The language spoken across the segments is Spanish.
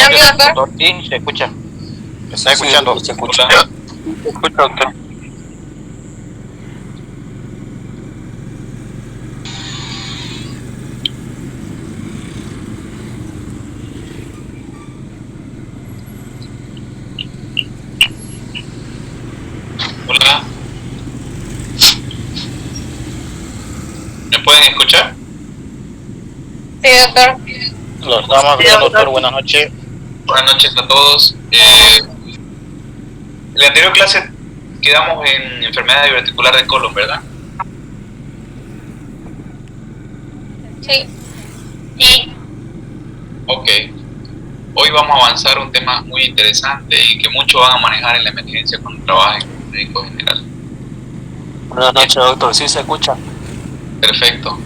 escucha, doctor? Sí, se escucha. ¿Me está escuchando? Se escucha. Hola. Se escucha, doctor. Hola. ¿Me pueden escuchar? Sí, doctor. Lo estamos viendo, doctor. Buenas noches. Buenas noches a todos. En la anterior clase quedamos en enfermedad diverticular del colon, ¿verdad? Sí. Sí. Ok. Hoy vamos a avanzar un tema muy interesante y que muchos van a manejar en la emergencia cuando trabajen como médico general. Buenas noches, doctor. Sí, se escucha. Perfecto.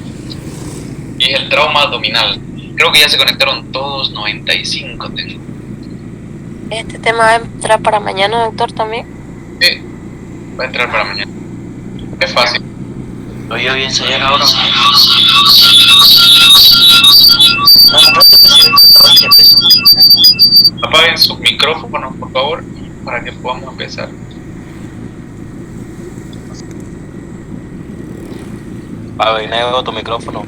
Y es el trauma abdominal. Creo que ya se conectaron todos, 95 tengo. Este tema va a entrar para mañana, doctor, también. Sí, va a entrar para mañana. Es fácil. Oye, bien, se llega ahora. Apaguen sus micrófonos, por favor, para que podamos empezar. A ver, nego tu micrófono.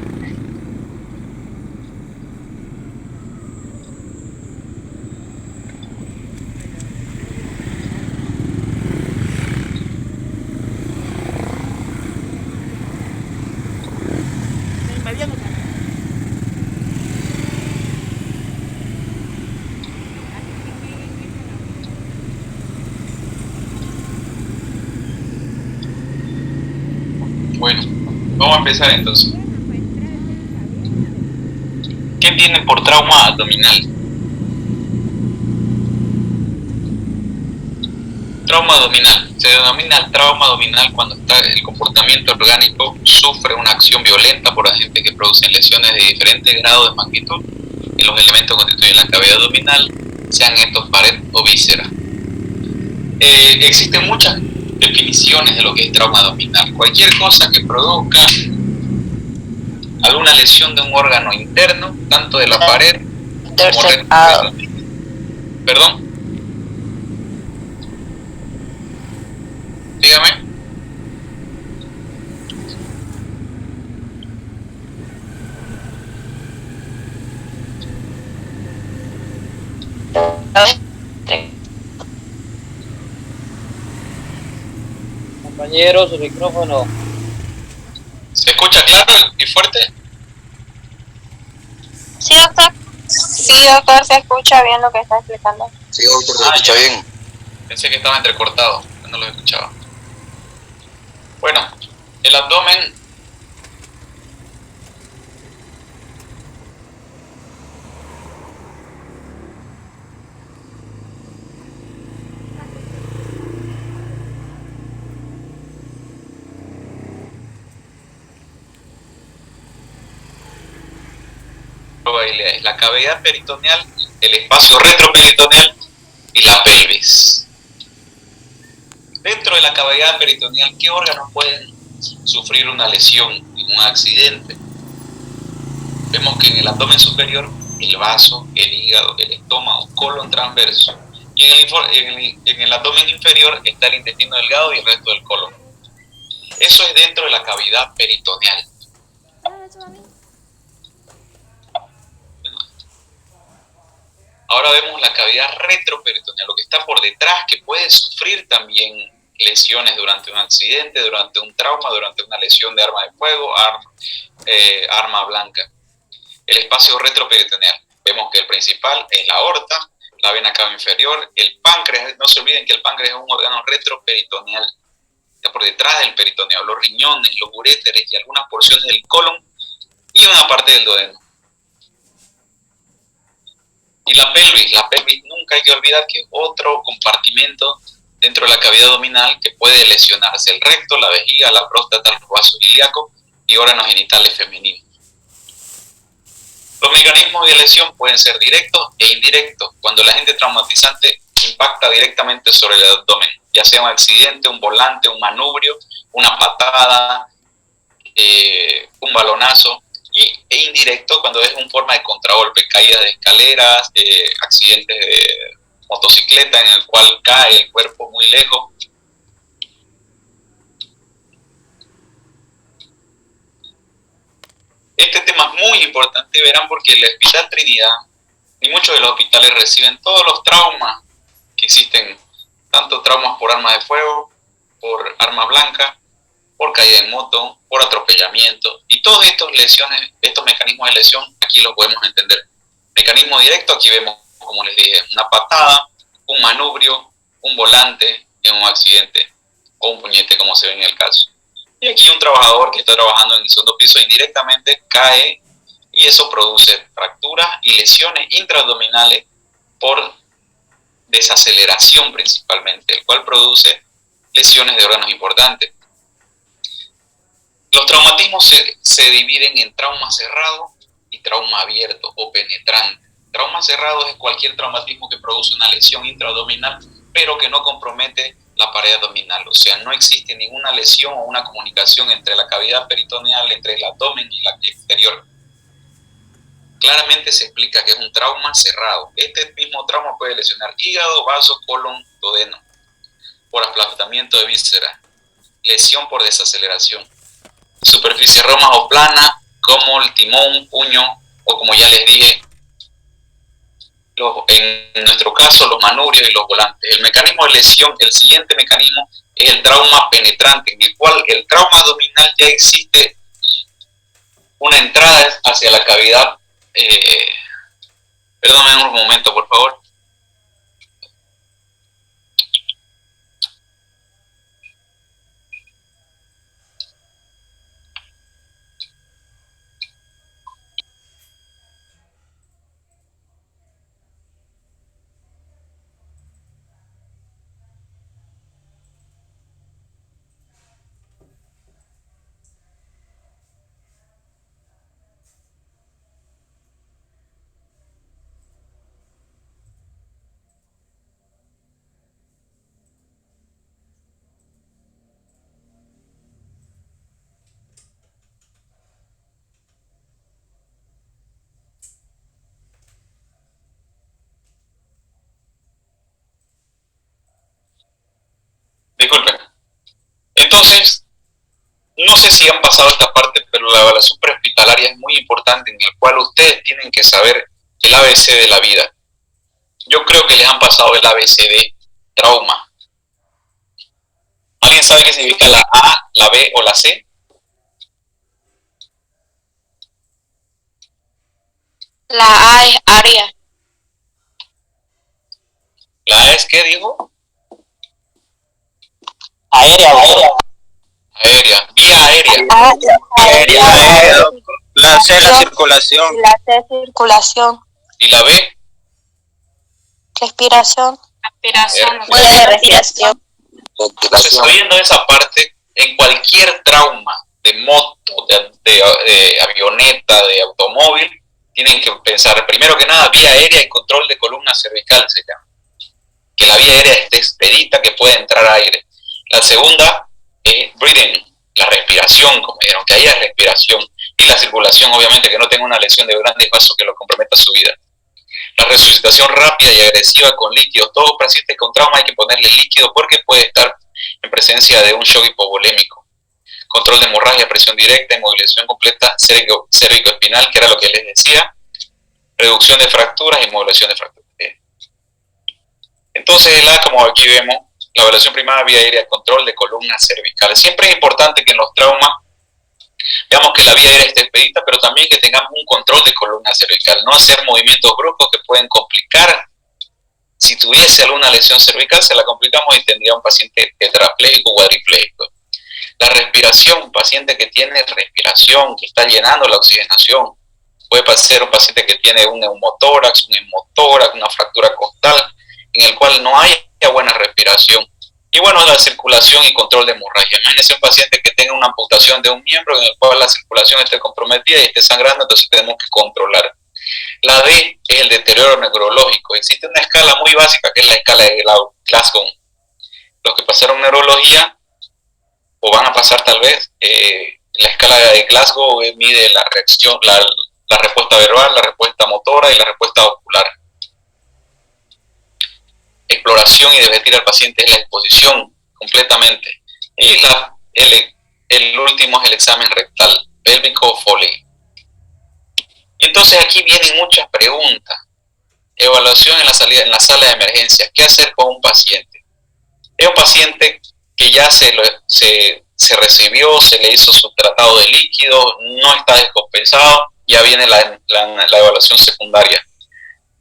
Bueno, vamos a empezar entonces. ¿Qué entienden por trauma abdominal? Trauma abdominal. Se denomina el trauma abdominal cuando el comportamiento orgánico sufre una acción violenta por agentes que producen lesiones de diferentes grados de magnitud en los elementos que constituyen la cavidad abdominal, sean estos pared o víscera. Existen muchas definiciones de lo que es trauma abdominal. Cualquier cosa que produzca alguna lesión de un órgano interno, tanto de la pared como Interceptado. Perdón. Dígame. Compañero, su micrófono. ¿Se escucha claro y fuerte? Sí, doctor. Sí, doctor, se escucha bien lo que está explicando. Sí, doctor, se escucha bien. Pensé que estaba entrecortado, que no lo escuchaba. Bueno, el abdomen probabilidades: la cavidad peritoneal, el espacio retroperitoneal y la pelvis. Dentro de la cavidad peritoneal, ¿qué órganos pueden sufrir una lesión en un accidente? Vemos que en el abdomen superior, el vaso, el hígado, el estómago, colon transverso. Y en el abdomen inferior está el intestino delgado y el resto del colon. Eso es dentro de la cavidad peritoneal. Ahora vemos la cavidad retroperitoneal, lo que está por detrás, que puede sufrir también lesiones durante un accidente, durante un trauma, durante una lesión de arma de fuego, arma blanca. El espacio retroperitoneal. Vemos que el principal es la aorta, la vena cava inferior, el páncreas. No se olviden que el páncreas es un órgano retroperitoneal. Está por detrás del peritoneo, los riñones, los uréteres y algunas porciones del colon y una parte del duodeno. Y la pelvis nunca hay que olvidar que es otro compartimento dentro de la cavidad abdominal que puede lesionarse: el recto, la vejiga, la próstata, los vasos ilíacos y órganos genitales femeninos. Los mecanismos de lesión pueden ser directos e indirectos. Cuando el agente traumatizante impacta directamente sobre el abdomen, ya sea un accidente, un volante, un manubrio, una patada, un balonazo, e indirecto cuando es en forma de contragolpe, caídas de escaleras, accidentes de motocicleta en el cual cae el cuerpo muy lejos. Este tema es muy importante, verán, porque el Hospital Trinidad y muchos de los hospitales reciben todos los traumas que existen, tanto traumas por arma de fuego, por arma blanca, por caída en moto, por atropellamiento, y todos estos lesiones, estos mecanismos de lesión, aquí los podemos entender. Mecanismo directo, aquí vemos, como les dije, una patada, un manubrio, un volante en un accidente, o un puñete, como se ve en el caso. Y aquí un trabajador que está trabajando en el segundo piso indirectamente cae, y eso produce fracturas y lesiones intraabdominales por desaceleración principalmente, el cual produce lesiones de órganos importantes. Los traumatismos se dividen en trauma cerrado y trauma abierto o penetrante. Trauma cerrado es cualquier traumatismo que produce una lesión intraabdominal, pero que no compromete la pared abdominal. O sea, no existe ninguna lesión o una comunicación entre la cavidad peritoneal, entre el abdomen y la exterior. Claramente se explica que es un trauma cerrado. Este mismo trauma puede lesionar hígado, vaso, colon, duodeno, por aplastamiento de vísceras, lesión por desaceleración, superficie roma o plana, como el timón, puño, o como ya les dije, en nuestro caso, los manubrios y los volantes. El mecanismo de lesión, el siguiente mecanismo, es el trauma penetrante, en el cual el trauma abdominal ya existe una entrada hacia la cavidad. Perdónenme un momento, por favor. Disculpen. Entonces, no sé si han pasado esta parte, pero la evaluación prehospitalaria es muy importante, en el cual ustedes tienen que saber el ABC de la vida. Yo creo que les han pasado el ABCD, trauma. ¿Alguien sabe qué significa la A, la B o la C? La A es área. ¿La A es qué, dijo? Aérea. Aérea, vía aérea. Aérea. La C, la circulación. La C, circulación. ¿Y la B? Respiración. Respiración. Respiración. Entonces, sabiendo esa parte, en cualquier trauma de moto, de avioneta, de automóvil, tienen que pensar, primero que nada, vía aérea y control de columna cervical se llama. Que la vía aérea esté expedita, que pueda entrar aire. La segunda es breathing, la respiración, como vieron, que haya respiración. Y la circulación, obviamente, que no tenga una lesión de grandes vasos que lo comprometa su vida. La resucitación rápida y agresiva con líquidos. Todo paciente con trauma hay que ponerle líquido porque puede estar en presencia de un shock hipovolémico. Control de hemorragia, presión directa, inmovilización completa cérvico-espinal, que era lo que les decía. Reducción de fracturas y modulación de fracturas. Entonces, como aquí vemos, la evaluación primaria vía aérea, control de columna cervical. Siempre es importante que en los traumas veamos que la vía aérea esté expedita, pero también que tengamos un control de columna cervical. No hacer movimientos bruscos que pueden complicar. Si tuviese alguna lesión cervical, se la complicamos y tendría un paciente tetrapléjico o cuadripléjico. La respiración, un paciente que tiene respiración, que está llenando la oxigenación. Puede ser un paciente que tiene un neumotórax, un hemotórax, una fractura costal, en el cual no hay buena respiración. Y bueno, la circulación y control de hemorragia. Imagínense un paciente que tenga una amputación de un miembro en el cual la circulación esté comprometida y esté sangrando, entonces tenemos que controlar. La D es el deterioro neurológico. Existe una escala muy básica que es la escala de Glasgow. Los que pasaron neurología o van a pasar tal vez, la escala de Glasgow mide la reacción, la respuesta verbal, la respuesta motora y la respuesta ocular. Exploración y desvestir al paciente es la exposición completamente. Y el último es el examen rectal, pélvico o Foley. Entonces aquí vienen muchas preguntas. Evaluación en la sala de emergencia. ¿Qué hacer con un paciente? Es un paciente que ya se recibió, se le hizo su tratado de líquido, no está descompensado, ya viene la evaluación secundaria.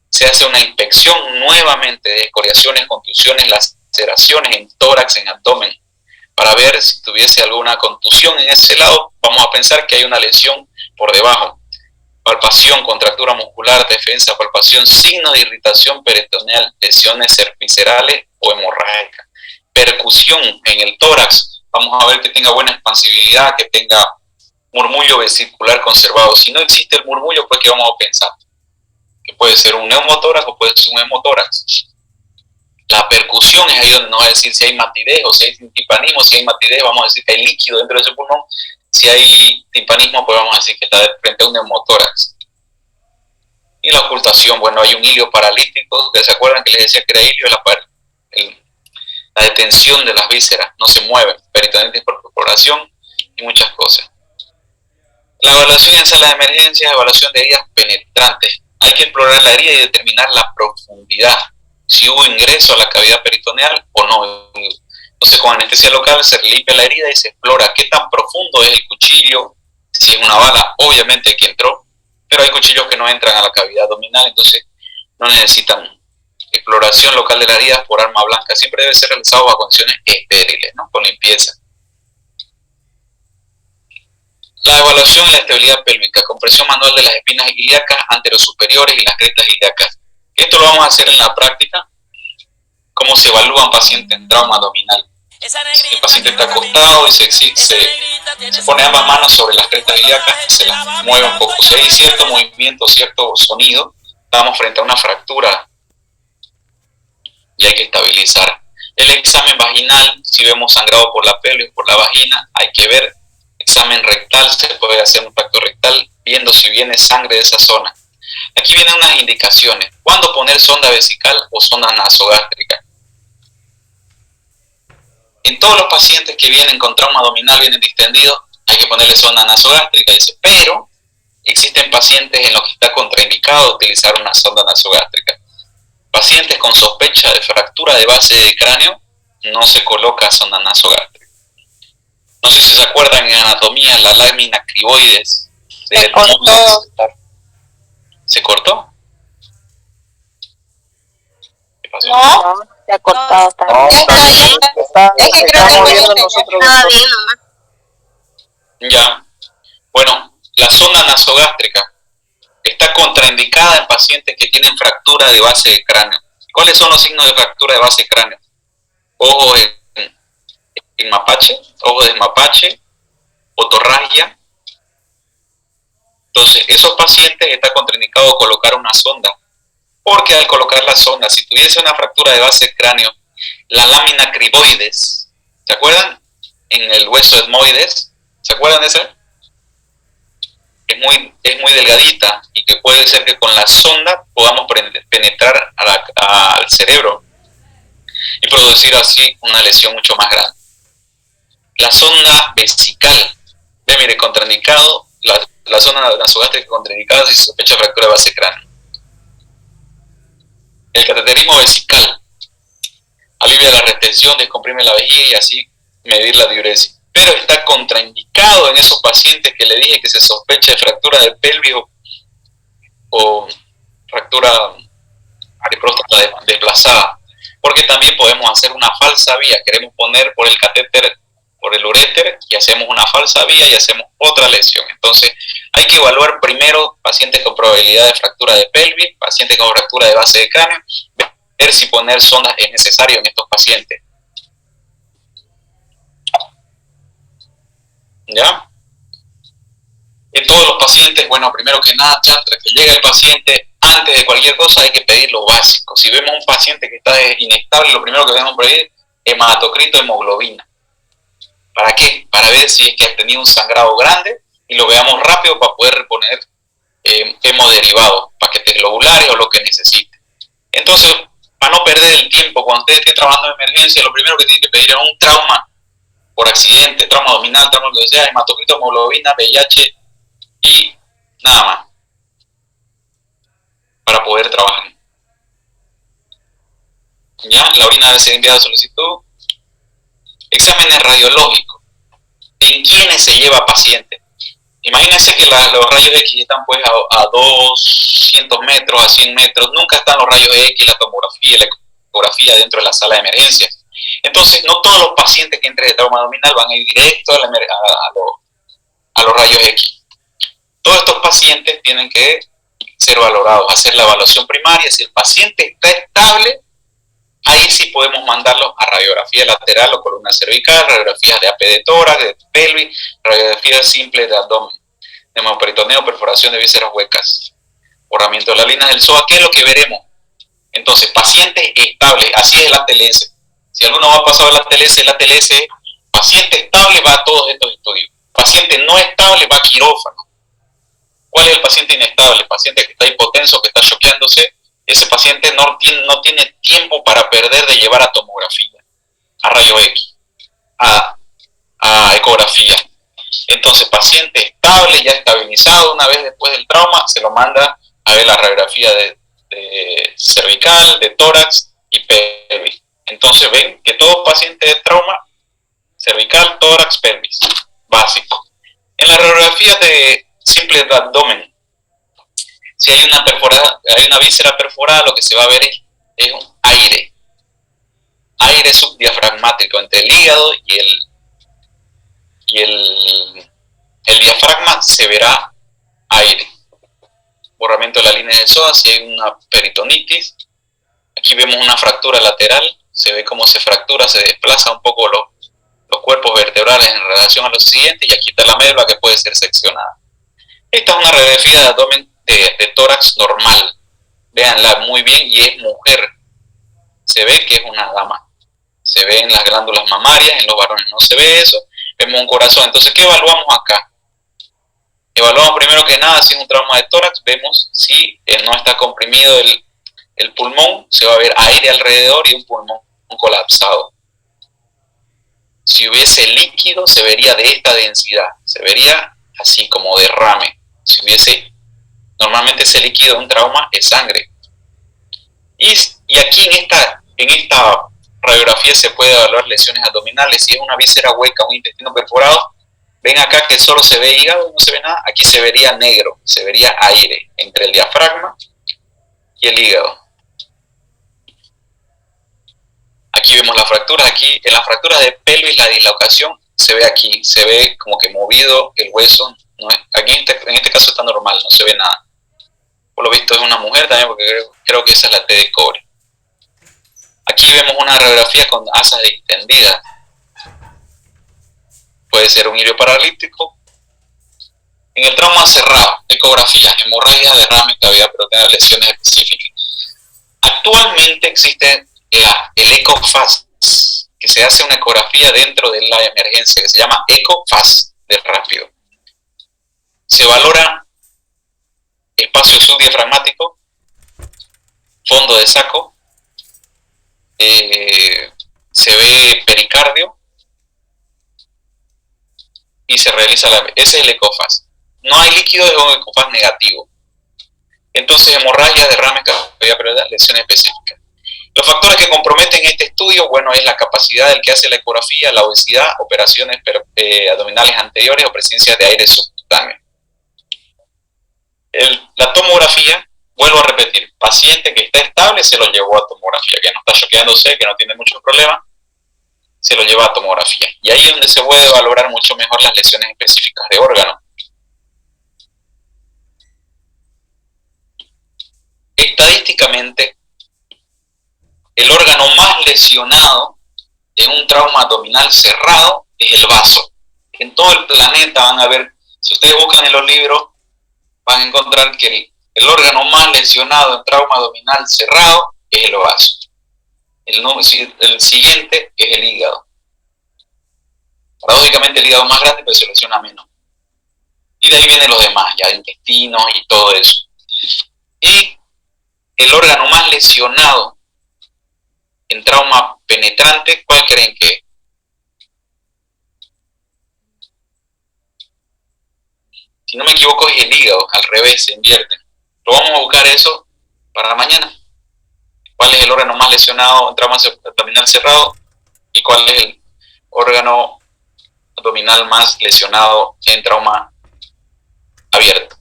Se hace una inspección nuevamente de escoriaciones, contusiones, laceraciones en tórax, en abdomen, para ver si tuviese alguna contusión en ese lado. Vamos a pensar que hay una lesión por debajo. Palpación, contractura muscular, defensa, palpación, signo de irritación peritoneal, lesiones viscerales o hemorrágicas. Percusión en el tórax, vamos a ver que tenga buena expansibilidad, que tenga murmullo vesicular conservado. Si no existe el murmullo, pues ¿qué vamos a pensar? Que puede ser un neumotórax o puede ser un hemotórax. La percusión es ahí donde nos va a decir si hay matidez o si hay timpanismo. Si hay matidez, vamos a decir que hay líquido dentro de ese pulmón. Si hay timpanismo, pues vamos a decir que está frente a un neumotórax. Y la ocultación, bueno, hay un hilio paralítico. ¿Se acuerdan que les decía que era hilio? La detención de las vísceras, no se mueven. Peritonitis por perforación y muchas cosas. La evaluación en sala de emergencia, evaluación de heridas penetrantes. Hay que explorar la herida y determinar la profundidad, si hubo ingreso a la cavidad peritoneal o no. Entonces con anestesia local se limpia la herida y se explora qué tan profundo es el cuchillo, si es una bala, obviamente que entró, pero hay cuchillos que no entran a la cavidad abdominal, entonces no necesitan exploración local de las heridas por arma blanca. Siempre debe ser realizado bajo condiciones estériles, ¿no? Con limpieza. La evaluación de la estabilidad pélvica, compresión manual de las espinas ilíacas anterosuperiores y las crestas ilíacas. Esto lo vamos a hacer en la práctica. ¿Cómo se evalúa un paciente en trauma abdominal? El paciente está acostado y se pone ambas manos sobre las crestas ilíacas y se las mueve un poco. Si hay cierto movimiento, cierto sonido, estamos frente a una fractura y hay que estabilizar. El examen vaginal, si vemos sangrado por la pelvis, por la vagina, hay que ver. Examen rectal, se puede hacer un tacto rectal viendo si viene sangre de esa zona. Aquí vienen unas indicaciones. ¿Cuándo poner sonda vesical o sonda nasogástrica? En todos los pacientes que vienen con trauma abdominal, vienen distendidos, hay que ponerle sonda nasogástrica, dice, pero existen pacientes en los que está contraindicado utilizar una sonda nasogástrica. Pacientes con sospecha de fractura de base de cráneo, no se coloca sonda nasogástrica. No sé si se acuerdan en anatomía, la lámina criboides del módulo. ¿Se cortó? ¿Qué pasó? No, se ha cortado. No, Está bien. Es que creo que viendo nosotros. estaba bien, mamá. Ya. Bueno, la sonda nasogástrica está contraindicada en pacientes que tienen fractura de base de cráneo. ¿Cuáles son los signos de fractura de base de cráneo? Ojo en mapache, ojo de mapache, otorragia. Entonces, esos pacientes está contraindicado colocar una sonda, porque al colocar la sonda, si tuviese una fractura de base de cráneo, la lámina criboides, ¿se acuerdan? En el hueso etmoides, ¿se acuerdan de ese? Es muy delgadita y que puede ser que con la sonda podamos penetrar al cerebro y producir así una lesión mucho más grande. La sonda vesical, mire, contraindicado, la sonda nasogástrica contraindicada si se sospecha fractura de base de cráneo. El cateterismo vesical alivia la retención, descomprime la vejiga y así medir la diuresis. Pero está contraindicado en esos pacientes que le dije que se sospecha de fractura de pelvis o fractura de próstata desplazada. Porque también podemos hacer una falsa vía, queremos poner por el catéter, por el uréter, y hacemos una falsa vía y hacemos otra lesión. Entonces hay que evaluar primero pacientes con probabilidad de fractura de pelvis, pacientes con fractura de base de cráneo, ver si poner sondas es necesario en estos pacientes. ¿Ya? En todos los pacientes, bueno, primero que nada, tras que llega el paciente, antes de cualquier cosa hay que pedir lo básico. Si vemos un paciente que está inestable, lo primero que debemos pedir es hematocrito, hemoglobina. ¿Para qué? Para ver si es que ha tenido un sangrado grande y lo veamos rápido para poder reponer hemoderivados, paquetes globulares o lo que necesite. Entonces, para no perder el tiempo, cuando ustedes estén trabajando en emergencia, lo primero que tienen que pedir es un trauma por accidente, trauma abdominal, trauma lo que sea, hematocrito, hemoglobina, VIH y nada más, para poder trabajar. ¿Ya? La orina debe ser enviada a solicitud. Exámenes radiológicos. ¿En quiénes se lleva paciente? Imagínense que los rayos X están pues a 200 metros, a 100 metros. Nunca están los rayos X, la tomografía, la ecografía dentro de la sala de emergencias. Entonces, no todos los pacientes que entren de trauma abdominal van a ir directo a los rayos X. Todos estos pacientes tienen que ser valorados, hacer la evaluación primaria. Si el paciente está estable, ahí sí podemos mandarlos a radiografía lateral o columna cervical, radiografías de AP de tórax, de pelvis, radiografías simples de abdomen, de hemoperitoneo, perforación de vísceras huecas, borramiento de las líneas del psoas. ¿Qué es lo que veremos? Entonces, pacientes estables, así es el ATLS. Si alguno va a pasar el ATLS, paciente estable va a todos estos estudios. Paciente no estable va a quirófano. ¿Cuál es el paciente inestable? El paciente que está hipotenso, que está choqueándose. Ese paciente no tiene tiempo para perder de llevar a tomografía, a rayo X, a ecografía. Entonces, paciente estable, ya estabilizado, una vez después del trauma, se lo manda a ver la radiografía de cervical, de tórax y pelvis. Entonces ven que todo paciente de trauma, cervical, tórax, pelvis, básico. En la radiografía de simple de abdomen, si hay una víscera perforada, lo que se va a ver es un aire subdiafragmático entre el hígado y el diafragma, se verá aire. Borramiento de la línea del psoas, si hay una peritonitis. Aquí vemos una fractura lateral, se ve cómo se fractura, se desplaza un poco los cuerpos vertebrales en relación a los siguientes, y aquí está la médula que puede ser seccionada. Esta es una radiografía de abdomen de tórax normal. Véanla muy bien, y es mujer. Se ve que es una dama. Se ve en las glándulas mamarias, en los varones no se ve eso. Vemos un corazón. Entonces, ¿qué evaluamos acá? Evaluamos primero que nada si es un trauma de tórax. Vemos si no está comprimido el pulmón. Se va a ver aire alrededor y un pulmón colapsado. Si hubiese líquido, se vería de esta densidad. Se vería así como derrame. Si hubiese, normalmente ese líquido de un trauma es sangre. Y aquí en esta radiografía se puede evaluar lesiones abdominales. Si es una víscera hueca, un intestino perforado, ven acá que solo se ve hígado, no se ve nada. Aquí se vería negro, se vería aire entre el diafragma y el hígado. Aquí vemos las fracturas. Aquí en las fracturas de pelvis, la dislocación se ve aquí, se ve como que movido el hueso. Aquí en este caso está normal, no se ve nada. Por lo visto es una mujer también, porque creo que esa es la T de cobre. Aquí vemos una radiografía con asas extendidas. Puede ser un ilio paralítico. En el trauma cerrado, ecografía, hemorragia, derrame, cavidad peritoneal, lesiones específicas. Actualmente existe el ECOFAS, que se hace una ecografía dentro de la emergencia, que se llama ECOFAS de rápido. Se valora espacio subdiafragmático, fondo de saco, se ve pericardio y se realiza ese es el ECOFAS. No hay líquido, es un ECOFAS negativo. Entonces, hemorragia, derrame, cavidad peritoneal, lesiones específicas. Los factores que comprometen este estudio, bueno, es la capacidad del que hace la ecografía, la obesidad, operaciones abdominales anteriores o presencia de aire subcutáneo. La tomografía, vuelvo a repetir, paciente que está estable se lo llevó a tomografía, que no está choqueándose, que no tiene muchos problemas, se lo lleva a tomografía. Y ahí es donde se puede valorar mucho mejor las lesiones específicas de órgano. Estadísticamente, el órgano más lesionado en un trauma abdominal cerrado es el vaso. En todo el planeta van a ver, si ustedes buscan en los libros, van a encontrar que el órgano más lesionado en trauma abdominal cerrado es el vaso. El siguiente es el hígado. Paradójicamente el hígado es más grande, pero se lesiona menos. Y de ahí vienen los demás, ya intestinos y todo eso. Y el órgano más lesionado en trauma penetrante, ¿cuál creen que es? Si no me equivoco es el hígado, al revés, se invierte. Pero vamos a buscar eso para mañana. ¿Cuál es el órgano más lesionado en trauma abdominal cerrado? ¿Y cuál es el órgano abdominal más lesionado en trauma abierto?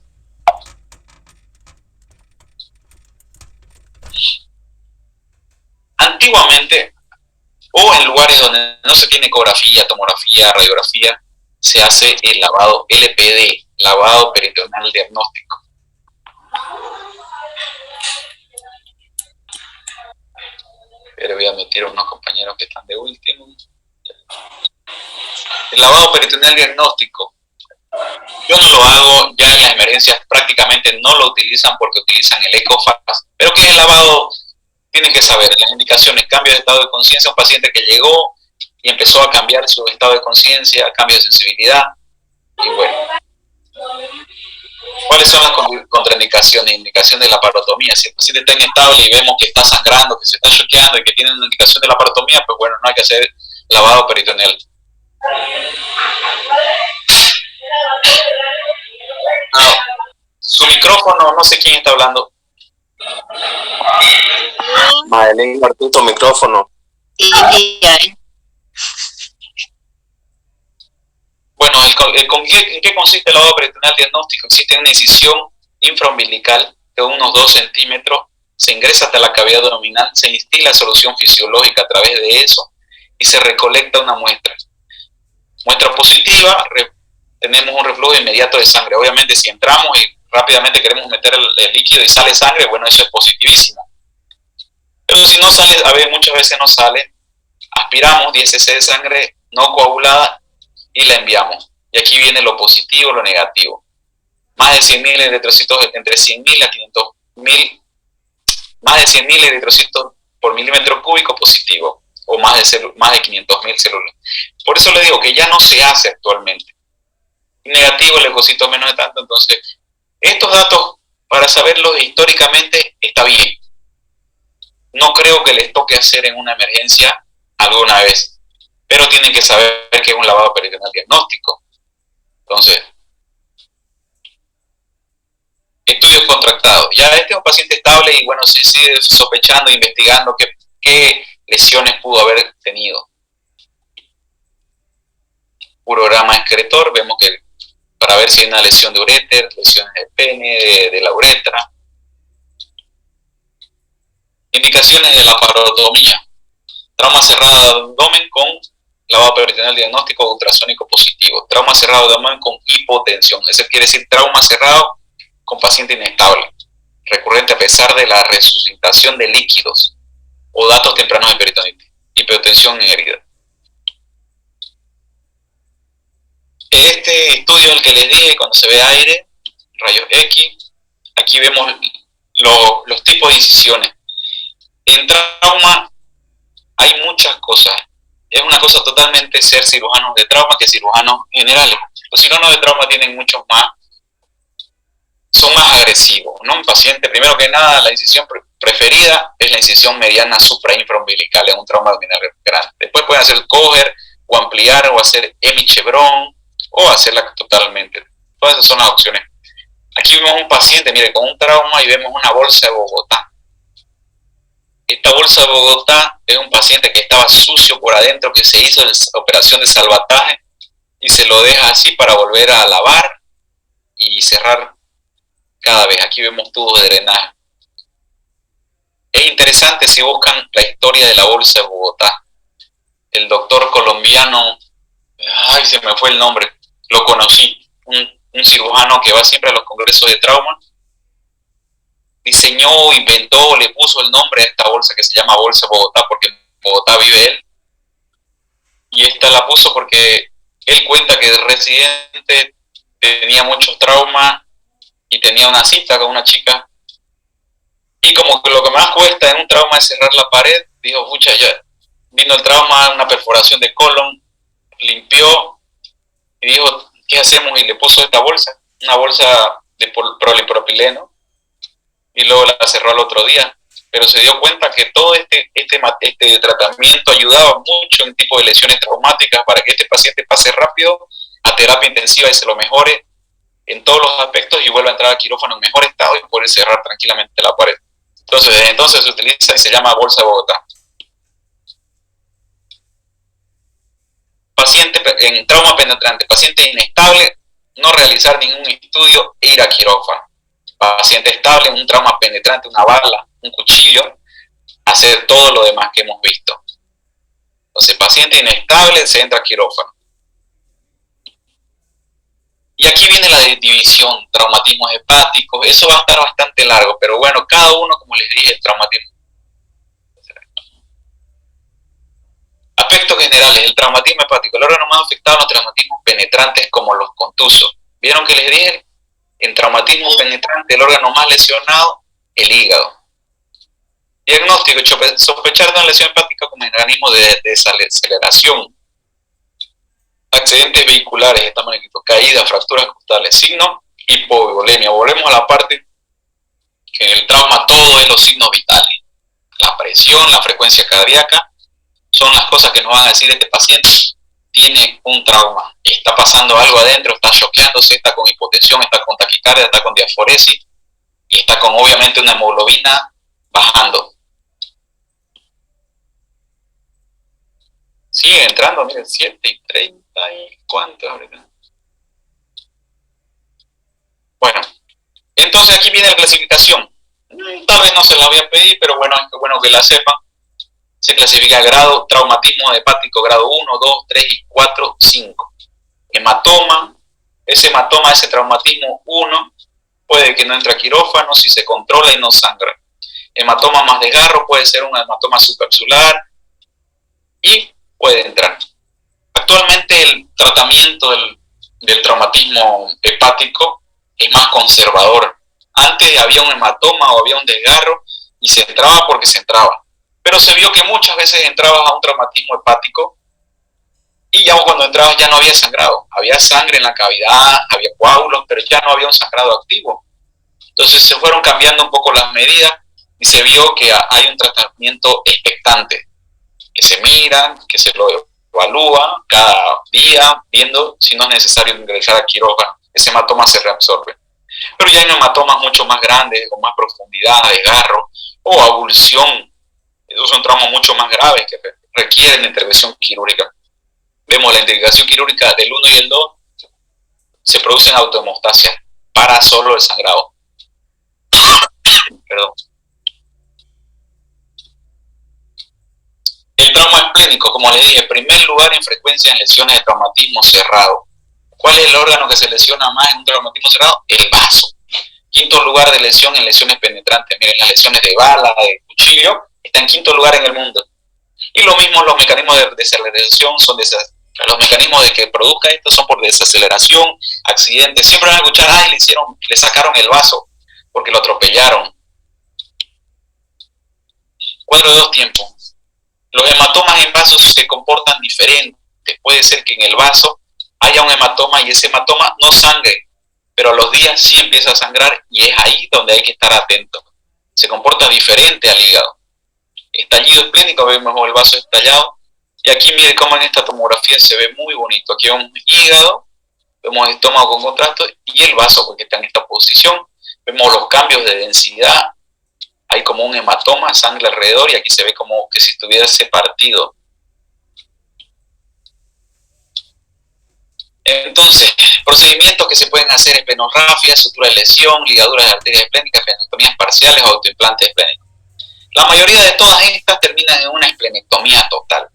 Antiguamente, o en lugares donde no se tiene ecografía, tomografía, radiografía, se hace el lavado LPD, lavado peritoneal diagnóstico. Pero voy a meter a unos compañeros que están de último. El lavado peritoneal diagnóstico, yo no lo hago, ya en las emergencias prácticamente no lo utilizan porque utilizan el ECOFAS. Pero ¿qué es el lavado? Tienen que saber las indicaciones: cambio de estado de conciencia, un paciente que llegó y empezó a cambiar su estado de conciencia, cambio de sensibilidad, y bueno. ¿Cuáles son las contraindicaciones? Indicación de la parotomía. Si el paciente está inestable y vemos que está sangrando, que se está choqueando y que tiene una indicación de la parotomía, pues bueno, no hay que hacer lavado peritoneal. Su micrófono, no sé quién está hablando. Madeline Martito, micrófono. Bueno, ¿en qué consiste el lavado peritoneal diagnóstico? Existe una incisión infraumbilical de unos 2 centímetros, se ingresa hasta la cavidad abdominal, se instila solución fisiológica a través de eso y se recolecta una muestra. Muestra positiva, tenemos un reflujo inmediato de sangre. Obviamente, si entramos y rápidamente queremos meter el líquido y sale sangre, bueno, eso es positivísimo. Pero si no sale, muchas veces no sale, aspiramos 10 cc de sangre no coagulada y la enviamos. Y aquí viene lo positivo, lo negativo. Más de 100.000 eritrocitos, entre 100.000 a 500.000, más de 100.000 eritrocitos por milímetro cúbico positivo, o más de 500.000 células. Por eso le digo que ya no se hace actualmente. Y negativo, el leucocito menos de tanto. Entonces, estos datos, para saberlos históricamente, está bien. No creo que les toque hacer en una emergencia alguna vez, pero tienen que saber que es un lavado peritoneal diagnóstico. Entonces, estudios contractados. Ya este es un paciente estable y bueno, sí sigue sospechando, investigando qué lesiones pudo haber tenido. Urograma excretor, vemos que para ver si hay una lesión de uréter, lesiones de pene, de la uretra. Indicaciones de la parotomía. Trauma cerrado de abdomen con lavado peritoneal diagnóstico ultrasónico positivo. Trauma cerrado de abdomen con hipotensión. Eso quiere decir trauma cerrado con paciente inestable, recurrente a pesar de la resucitación de líquidos o datos tempranos de peritonitis. Hipotensión en herida. Este estudio, el que les dije, cuando se ve aire, rayos X, aquí vemos los tipos de incisiones. En trauma hay muchas cosas. Es una cosa totalmente ser cirujanos de trauma que cirujanos generales. Los cirujanos de trauma tienen muchos más, son más agresivos, ¿no? Un paciente, primero que nada, la incisión preferida es la incisión mediana suprainfraumbilical, es un trauma abdominal grande. Después pueden hacer coger o ampliar o hacer hemichevron o hacerla totalmente. Todas esas son las opciones. Aquí vemos un paciente, mire, con un trauma y vemos una bolsa de Bogotá. Esta bolsa de Bogotá es un paciente que estaba sucio por adentro, que se hizo la operación de salvataje y se lo deja así para volver a lavar y cerrar cada vez. Aquí vemos tubos de drenaje. Es interesante si buscan la historia de la bolsa de Bogotá. El doctor colombiano, ay, se me fue el nombre, lo conocí, un cirujano que va siempre a los congresos de trauma, diseñó, inventó, le puso el nombre a esta bolsa que se llama Bolsa Bogotá, porque en Bogotá vive él, y esta la puso porque él cuenta que de residente tenía muchos traumas y tenía una cita con una chica, y como que lo que más cuesta en un trauma es cerrar la pared, dijo, pucha, ya vino el trauma, una perforación de colon, limpió y dijo, ¿qué hacemos? Y le puso esta bolsa. una bolsa de polipropileno y luego la cerró al otro día. Pero se dio cuenta que todo este tratamiento ayudaba mucho en tipo de lesiones traumáticas para que este paciente pase rápido a terapia intensiva y se lo mejore en todos los aspectos y vuelva a entrar al quirófano en mejor estado y poder cerrar tranquilamente la pared. Entonces, desde entonces se utiliza y se llama bolsa de Bogotá. Paciente en trauma penetrante, paciente inestable, no realizar ningún estudio e ir a quirófano. Paciente estable, un trauma penetrante, una bala, un cuchillo, hacer todo lo demás que hemos visto. Entonces, paciente inestable, se entra a quirófano. Y aquí viene la división, traumatismos hepáticos, eso va a estar bastante largo, pero bueno, cada uno, como les dije, el traumatismo. Aspectos generales, el traumatismo hepático, el órgano más afectado en los traumatismos penetrantes como los contusos. ¿Vieron que les dije? En traumatismo penetrante, el órgano más lesionado, el hígado. Diagnóstico, sospechar de una lesión hepática como mecanismo de desaceleración. Accidentes vehiculares, estamos aquí, caídas, fracturas costales, signo hipovolemia. Volvemos a la parte que en el trauma todo es los signos vitales. La presión, la frecuencia cardíaca, son las cosas que nos van a decir este paciente tiene un trauma, está pasando algo adentro, está choqueándose, está con hipotensión, está con taquicardia, está con diaforesis y está con obviamente una hemoglobina bajando. Sigue entrando, miren, 7:30 y cuánto ahorita. Bueno, entonces aquí viene la clasificación. Tal vez no se la voy a pedir, pero bueno, es bueno que la sepan. Se clasifica grado traumatismo hepático grado 1, 2, 3 y 4, 5. Hematoma, ese traumatismo 1, puede que no entre a quirófano si se controla y no sangra. Hematoma más desgarro puede ser un hematoma supercelular y puede entrar. Actualmente el tratamiento del traumatismo hepático es más conservador. Antes había un hematoma o había un desgarro y se entraba porque se entraba. Pero se vio que muchas veces entrabas a un traumatismo hepático y ya cuando entrabas ya no había sangrado. Había sangre en la cavidad, había coágulos, pero ya no había un sangrado activo. Entonces se fueron cambiando un poco las medidas y se vio que hay un tratamiento expectante, que se mira, que se lo evalúa cada día, viendo si no es necesario ingresar a quirófano. Ese hematoma se reabsorbe. Pero ya hay hematomas mucho más grandes, con más profundidad, desgarro o avulsión. Esos son traumas mucho más graves que requieren intervención quirúrgica. Vemos la intervención quirúrgica del 1 y el 2 se producen autohemostasia para solo el sangrado. Perdón. El trauma esplénico, como les dije, en primer lugar en frecuencia en lesiones de traumatismo cerrado. ¿Cuál es el órgano que se lesiona más en un traumatismo cerrado? El vaso. Quinto lugar de lesión en lesiones penetrantes. Miren, las lesiones de bala, de cuchillo, está en quinto lugar en el mundo. Y lo mismo los mecanismos de desaceleración son los mecanismos de que produzca esto son por desaceleración, accidentes. Siempre van a escuchar, ay, le sacaron el vaso porque lo atropellaron. Cuadro de 2 tiempos. Los hematomas en vasos se comportan diferentes. Puede ser que en el vaso haya un hematoma y ese hematoma no sangre, pero a los días sí empieza a sangrar y es ahí donde hay que estar atento. Se comporta diferente al hígado. Estallido esplénico, vemos el vaso estallado. Y aquí miren cómo en esta tomografía se ve muy bonito. Aquí vemos hígado, vemos el estómago con contrasto y el vaso porque está en esta posición. Vemos los cambios de densidad. Hay como un hematoma, sangre alrededor y aquí se ve como que si estuviese partido. Entonces, procedimientos que se pueden hacer: esplenografía, sutura de lesión, ligaduras de arterias esplénicas, esplenectomías parciales o autoimplantes esplénicos. La mayoría de todas estas terminan en una esplenectomía total,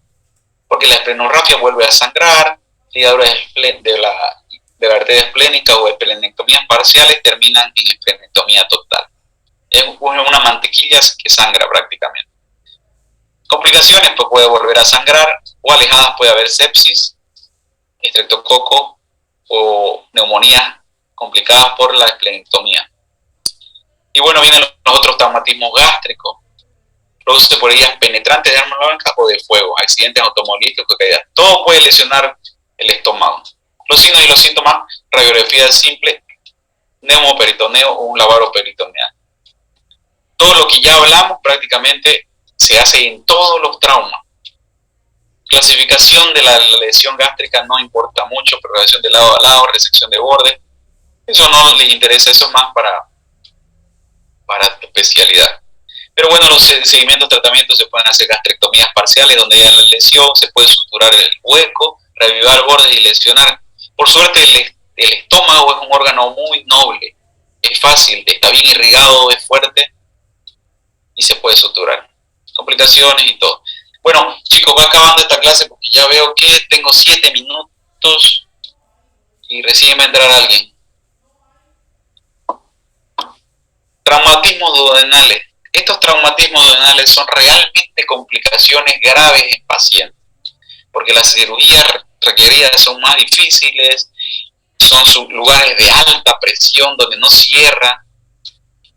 porque la esplenografía vuelve a sangrar, ligaduras de la arteria esplénica o esplenectomías parciales terminan en esplenectomía total. Es una mantequilla que sangra prácticamente. Complicaciones, pues puede volver a sangrar, o alejadas puede haber sepsis, estreptococo o neumonías complicadas por la esplenectomía. Y bueno, vienen los otros traumatismos gástricos, produce por heridas penetrantes de arma blanca o de fuego, accidentes automovilísticos, caídas. Todo puede lesionar el estómago. Los signos y los síntomas: radiografía simple, neumoperitoneo o un lavado peritoneal. Todo lo que ya hablamos prácticamente se hace en todos los traumas. Clasificación de la lesión gástrica no importa mucho, progresión de lado a lado, resección de borde, eso no les interesa, eso es más para especialidad. Pero bueno, los seguimientos de tratamiento se pueden hacer gastrectomías parciales donde ya la lesión, se puede suturar el hueco, reavivar bordes y lesionar. Por suerte el estómago es un órgano muy noble, es fácil, está bien irrigado, es fuerte y se puede suturar. Complicaciones y todo. Bueno, chicos, va acabando esta clase porque ya veo que tengo 7 minutos y recién va a entrar alguien. Traumatismos duodenales. Estos traumatismos duodenales son realmente complicaciones graves en pacientes, porque las cirugías requeridas son más difíciles, son lugares de alta presión donde no cierra,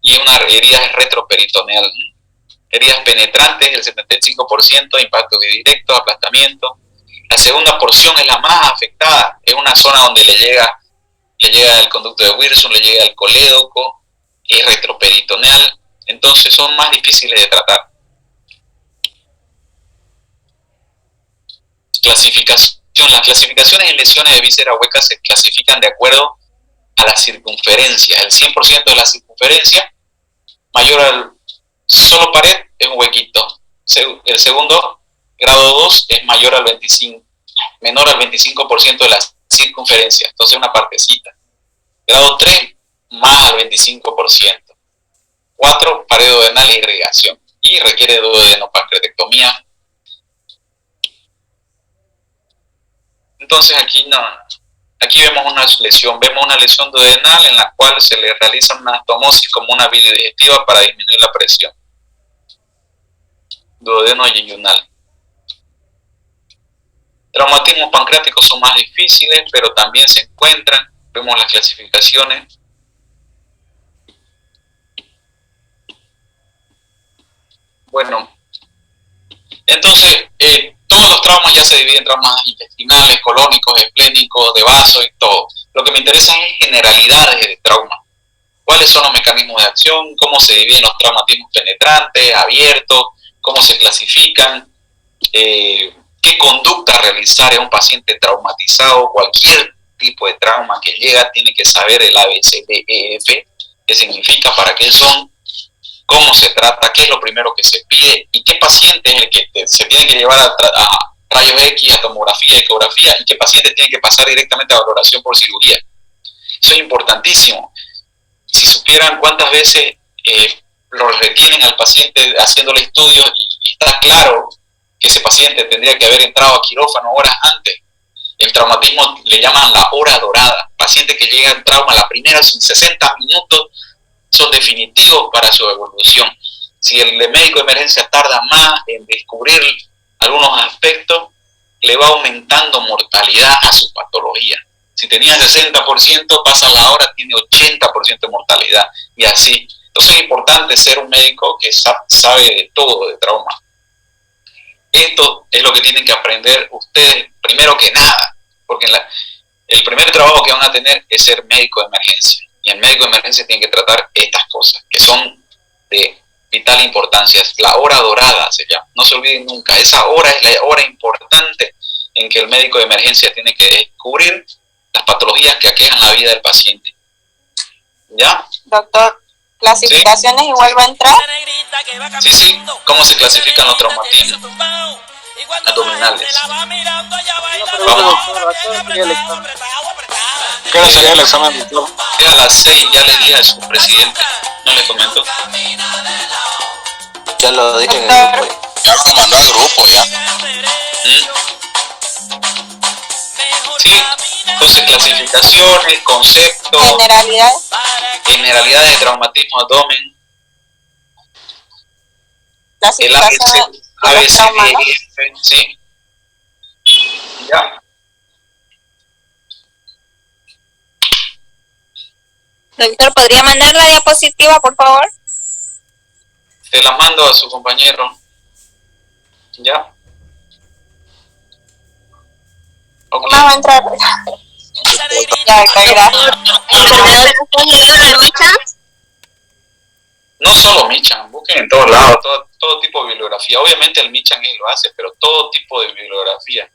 y una herida es retroperitoneal. Heridas penetrantes, el 75%, impacto directo, aplastamiento. La segunda porción es la más afectada, es una zona donde le llega el conducto de Wilson, le llega el colédoco, es retroperitoneal, entonces son más difíciles de tratar. Clasificación. Las clasificaciones en lesiones de víscera hueca se clasifican de acuerdo a la circunferencia. El 100% de la circunferencia mayor al solo pared es un huequito. El segundo, grado 2, es menor al 25% de la circunferencia, entonces una partecita. Grado 3, más al 25%. 4, pared duodenal e irrigación. Y requiere duodenopancreatectomía. Entonces aquí vemos una lesión duodenal en la cual se le realiza una anastomosis como una bilidigestiva para disminuir la presión. Duodeno yeyunal. Traumatismos pancreáticos son más difíciles, pero también se encuentran. Vemos las clasificaciones. Bueno, entonces todos los traumas ya se dividen en traumas intestinales, colónicos, esplénicos, de vaso y todo. Lo que me interesa es generalidades de trauma. ¿Cuáles son los mecanismos de acción? ¿Cómo se dividen los traumatismos penetrantes, abiertos? ¿Cómo se clasifican? ¿Qué conducta realizar en un paciente traumatizado? Cualquier tipo de trauma que llega tiene que saber el ABCDEF, qué significa, para qué son, cómo se trata, qué es lo primero que se pide y qué paciente es el que se tiene que llevar a rayos X, a tomografía, ecografía, y qué paciente tiene que pasar directamente a valoración por cirugía. Eso es importantísimo. Si supieran cuántas veces lo retienen al paciente haciéndole estudios y está claro que ese paciente tendría que haber entrado a quirófano horas antes. El traumatismo le llaman la hora dorada. Paciente que llega en trauma, la primera son 60 minutos son definitivos para su evolución. Si el médico de emergencia tarda más en descubrir algunos aspectos, le va aumentando mortalidad a su patología. Si tenía 60%, pasa la hora, tiene 80% de mortalidad, y así. Entonces es importante ser un médico que sabe de todo de trauma. Esto es lo que tienen que aprender ustedes primero que nada, porque el primer trabajo que van a tener es ser médico de emergencia. Y el médico de emergencia tiene que tratar estas cosas, que son de vital importancia. Es la hora dorada, se llama. No se olviden nunca, esa hora es la hora importante en que el médico de emergencia tiene que descubrir las patologías que aquejan la vida del paciente. ¿Ya? Doctor, ¿clasificaciones ¿Sí? igual va a entrar? Sí. ¿Cómo se clasifican los traumatismos abdominales? Vamos. ¿Qué hora sería el examen, doctor? Es a las 6, ya le dije a su presidente. No le comento. Ya lo dije en el Doctor, grupo. Ya lo mandó al grupo, ya. Sí, entonces clasificaciones, conceptos, generalidades. generalidades de traumatismo abdomen, el Clasificación de los ABCDEF, traumas, ¿no? ¿sí? ¿Ya? Doctor, ¿podría mandar la diapositiva, por favor? Te la mando a su compañero. ¿Ya? ¿Qué Ok. más va a entrar? Ya, ok, gracias. ¿Enfermedades del libro de Micha? No solo Michan, busquen en todos lados, todo tipo de bibliografía. Obviamente el Michan él lo hace, pero todo tipo de bibliografía.